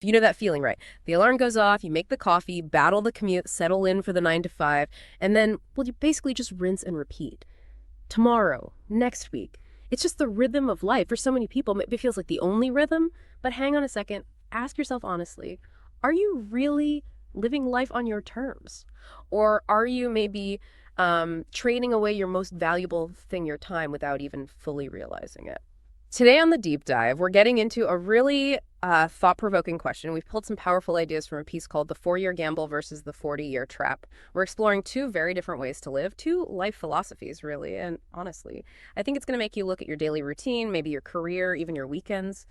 You know that feeling, right? The alarm goes off, you make the coffee, battle the commute, settle in for the 9 to 5, and then, well, you basically just rinse and repeat. Tomorrow, next week. It's just the rhythm of life. For so many people, it feels like the only rhythm. But hang on a second. Ask yourself honestly, are you really living life on your terms? Or are you maybe trading away your most valuable thing, your time, without even fully realizing it? Today on the deep dive, we're getting into a really thought-provoking question. We've pulled some powerful ideas from a piece called The 4-Year Gamble versus the 40-Year Trap. We're exploring two very different ways to live, two life philosophies, really. And honestly, I think it's going to make you look at your daily routine, maybe your career, even your weekends,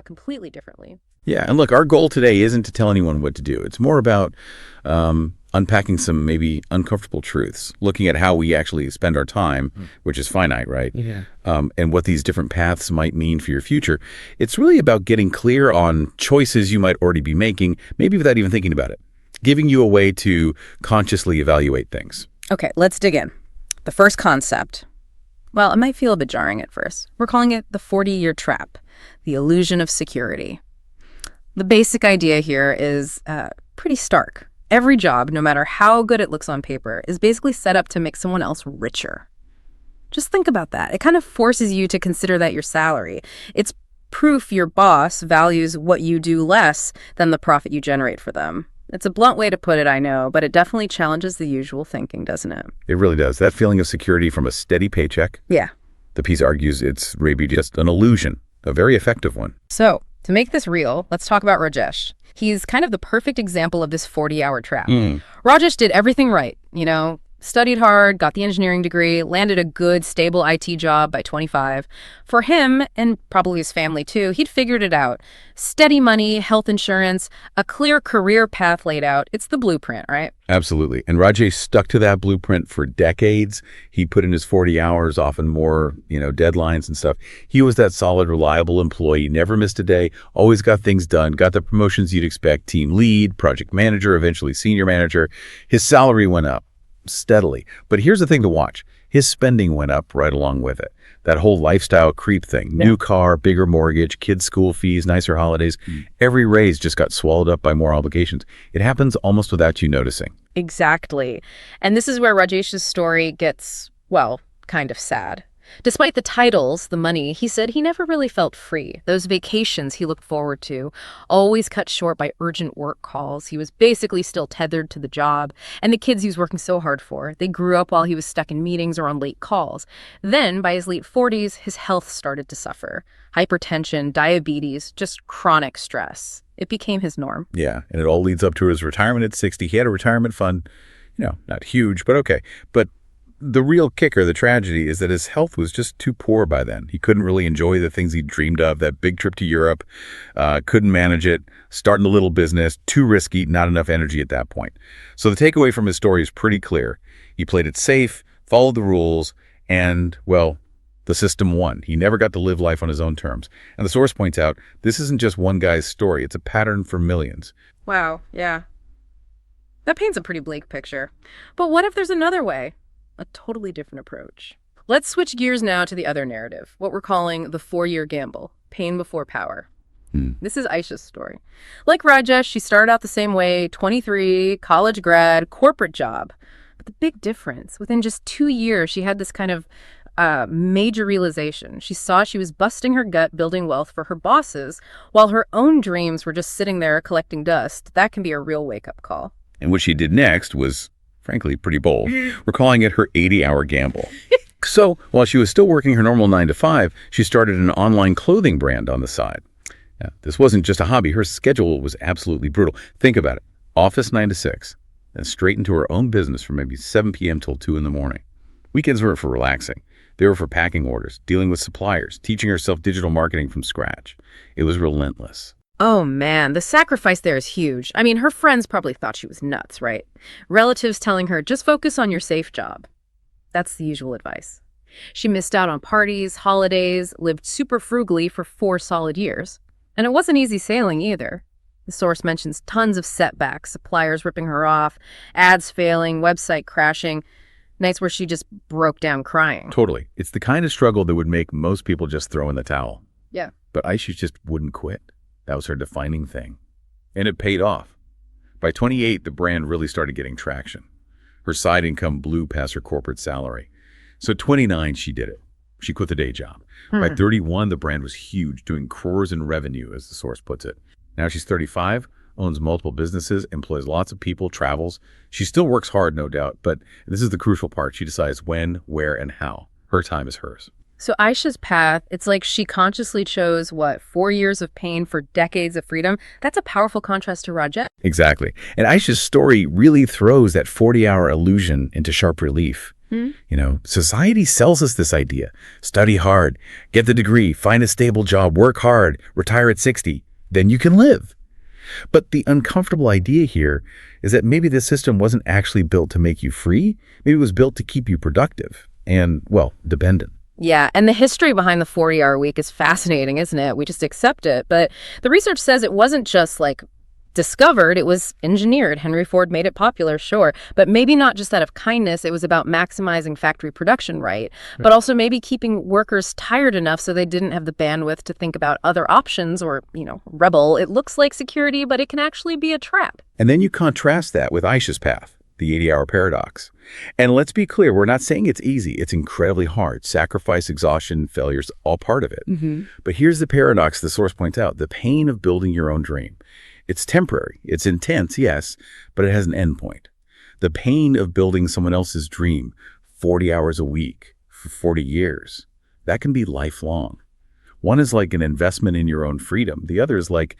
completely differently. Yeah, and look, our goal today isn't to tell anyone what to do. It's more about unpacking some maybe uncomfortable truths, looking at how we actually spend our time, which is finite, right? Yeah. And what these different paths might mean for your future. It's really about getting clear on choices you might already be making, maybe without even thinking about it, giving you a way to consciously evaluate things. Okay, let's dig in. The first concept, well, it might feel a bit jarring at first. We're calling it the 40-year trap, the illusion of security. The basic idea here is pretty stark. Every job, no matter how good it looks on paper, is basically set up to make someone else richer. Just think about that. It kind of forces you to consider that your salary. It's proof your boss values what you do less than the profit you generate for them. It's a blunt way to put it, I know, but it definitely challenges the usual thinking, doesn't it? It really does. That feeling of security from a steady paycheck. Yeah. The piece argues it's maybe just an illusion, a very effective one. So, to make this real, let's talk about Rajesh. He's kind of the perfect example of this 40-hour trap. Rajesh did everything right, studied hard, got the engineering degree, landed a good, stable IT job by 25. For him, and probably his family too, he'd figured it out. Steady money, health insurance, a clear career path laid out. It's the blueprint, right? Absolutely. And Rajesh stuck to that blueprint for decades. He put in his 40 hours, often more, deadlines and stuff. He was that solid, reliable employee, never missed a day, always got things done, got the promotions you'd expect, team lead, project manager, eventually senior manager. His salary went up steadily. But here's the thing to watch. His spending went up right along with it. That whole lifestyle creep thing, new car, bigger mortgage, kids' school fees, nicer holidays. Every raise just got swallowed up by more obligations. It happens almost without you noticing. Exactly. And this is where Rajesh's story gets, well, kind of sad. Despite the titles, the money, he said he never really felt free. Those vacations he looked forward to, always cut short by urgent work calls. He was basically still tethered to the job. And the kids he was working so hard for, they grew up while he was stuck in meetings or on late calls. Then, by his late 40s, his health started to suffer. Hypertension, diabetes, just chronic stress. It became his norm. Yeah, and it all leads up to his retirement at 60. He had a retirement fund, not huge, but okay. But the real kicker, the tragedy, is that his health was just too poor by then. He couldn't really enjoy the things he dreamed of, that big trip to Europe, couldn't manage it, starting a little business, too risky, not enough energy at that point. So the takeaway from his story is pretty clear. He played it safe, followed the rules, and, well, the system won. He never got to live life on his own terms. And the source points out, this isn't just one guy's story. It's a pattern for millions. Wow, yeah. That paints a pretty bleak picture. But what if there's another way? A totally different approach. Let's switch gears now to the other narrative, what we're calling the 4-year gamble, pain before power. This is Aisha's story. Like Rajesh, she started out the same way, 23, college grad, corporate job. But the big difference, within just 2 years, she had this kind of major realization. She saw she was busting her gut building wealth for her bosses, while her own dreams were just sitting there collecting dust. That can be a real wake-up call. And what she did next was, frankly, pretty bold. We're calling it her 80-hour gamble. So while she was still working her normal 9 to 5, she started an online clothing brand on the side. Now, this wasn't just a hobby. Her schedule was absolutely brutal. Think about it. Office 9 to 6, then straight into her own business from maybe 7 p.m. till 2 in the morning. Weekends weren't for relaxing. They were for packing orders, dealing with suppliers, teaching herself digital marketing from scratch. It was relentless. Oh man, the sacrifice there is huge. I mean, her friends probably thought she was nuts, right? Relatives telling her, just focus on your safe job. That's the usual advice. She missed out on parties, holidays, lived super frugally for 4 solid years. And it wasn't easy sailing either. The source mentions tons of setbacks, suppliers ripping her off, ads failing, website crashing, nights where she just broke down crying. Totally. It's the kind of struggle that would make most people just throw in the towel. Yeah. But Aisha just wouldn't quit. That was her defining thing. And it paid off. By 28, the brand really started getting traction. Her side income blew past her corporate salary. So at 29, she did it. She quit the day job. By 31, the brand was huge, doing crores in revenue, as the source puts it. Now she's 35, owns multiple businesses, employs lots of people, travels. She still works hard, no doubt, but this is the crucial part. She decides when, where, and how. Her time is hers. So Aisha's path, it's like she consciously chose, 4 years of pain for decades of freedom? That's a powerful contrast to Rajesh. Exactly. And Aisha's story really throws that 40-hour illusion into sharp relief. Society sells us this idea. Study hard, get the degree, find a stable job, work hard, retire at 60. Then you can live. But the uncomfortable idea here is that maybe the system wasn't actually built to make you free. Maybe it was built to keep you productive and, dependent. Yeah, and the history behind the 40-hour week is fascinating, isn't it? We just accept it. But the research says it wasn't just discovered, it was engineered. Henry Ford made it popular, sure, but maybe not just out of kindness. It was about maximizing factory production, right? But also maybe keeping workers tired enough so they didn't have the bandwidth to think about other options or, rebel. It looks like security, but it can actually be a trap. And then you contrast that with Aisha's path, the 80-hour paradox. And let's be clear, we're not saying it's easy. It's incredibly hard. Sacrifice, exhaustion, failure's all part of it. But here's the paradox the source points out, the pain of building your own dream. It's temporary. It's intense, yes, but it has an endpoint. The pain of building someone else's dream, 40 hours a week for 40 years, that can be lifelong. One is like an investment in your own freedom. The other is like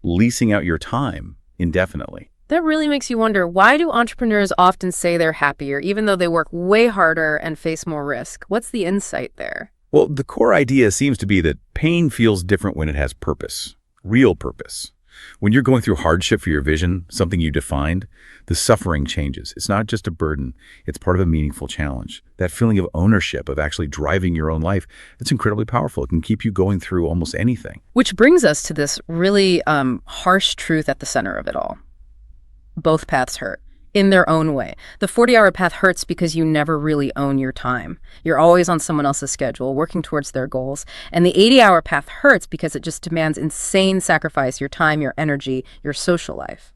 leasing out your time indefinitely. That really makes you wonder, why do entrepreneurs often say they're happier, even though they work way harder and face more risk? What's the insight there? Well, the core idea seems to be that pain feels different when it has purpose, real purpose. When you're going through hardship for your vision, something you defined, the suffering changes. It's not just a burden. It's part of a meaningful challenge. That feeling of ownership, of actually driving your own life, it's incredibly powerful. It can keep you going through almost anything. Which brings us to this really harsh truth at the center of it all. Both paths hurt. In their own way. The 40-hour path hurts because you never really own your time. You're always on someone else's schedule, working towards their goals. And the 80-hour path hurts because it just demands insane sacrifice, your time, your energy, your social life.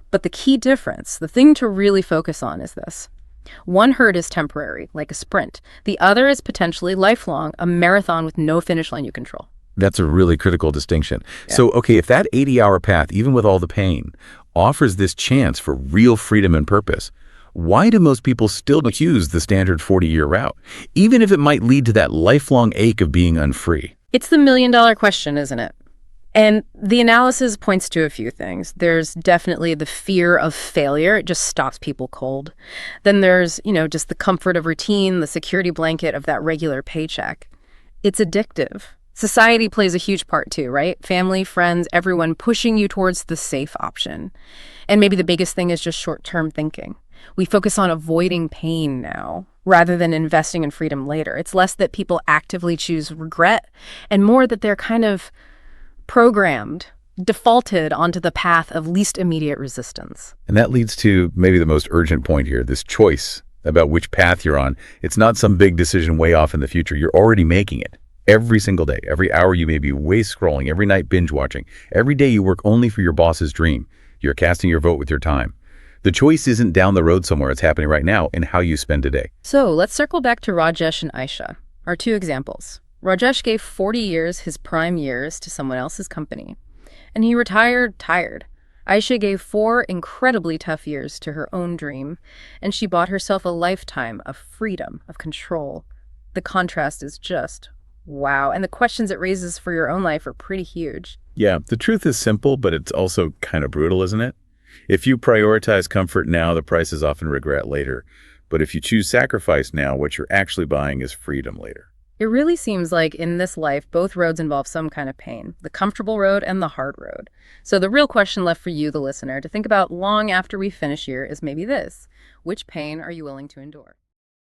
But the key difference, the thing to really focus on is this. One hurt is temporary, like a sprint. The other is potentially lifelong, a marathon with no finish line you control. That's a really critical distinction. Yeah. So, okay, if that 80-hour path, even with all the pain, offers this chance for real freedom and purpose, why do most people still choose the standard 40-year route, even if it might lead to that lifelong ache of being unfree? It's the million-dollar question, isn't it? And the analysis points to a few things. There's definitely the fear of failure. It just stops people cold. Then there's, just the comfort of routine, the security blanket of that regular paycheck. It's addictive. Society plays a huge part too, right? Family, friends, everyone pushing you towards the safe option. And maybe the biggest thing is just short-term thinking. We focus on avoiding pain now rather than investing in freedom later. It's less that people actively choose regret and more that they're kind of programmed, defaulted onto the path of least immediate resistance. And that leads to maybe the most urgent point here, this choice about which path you're on. It's not some big decision way off in the future. You're already making it. Every single day, every hour you may be waste scrolling, every night binge watching, every day you work only for your boss's dream. You're casting your vote with your time. The choice isn't down the road somewhere. It's happening right now in how you spend today. So let's circle back to Rajesh and Aisha, our two examples. Rajesh gave 40 years, his prime years, to someone else's company, and he retired tired. Aisha gave 4 incredibly tough years to her own dream, and she bought herself a lifetime of freedom, of control. The contrast is just wow. And the questions it raises for your own life are pretty huge. Yeah, the truth is simple, but it's also kind of brutal, isn't it? If you prioritize comfort now, the price is often regret later. But if you choose sacrifice now, what you're actually buying is freedom later. It really seems like in this life, both roads involve some kind of pain, the comfortable road and the hard road. So the real question left for you, the listener, to think about long after we finish here is maybe this: which pain are you willing to endure?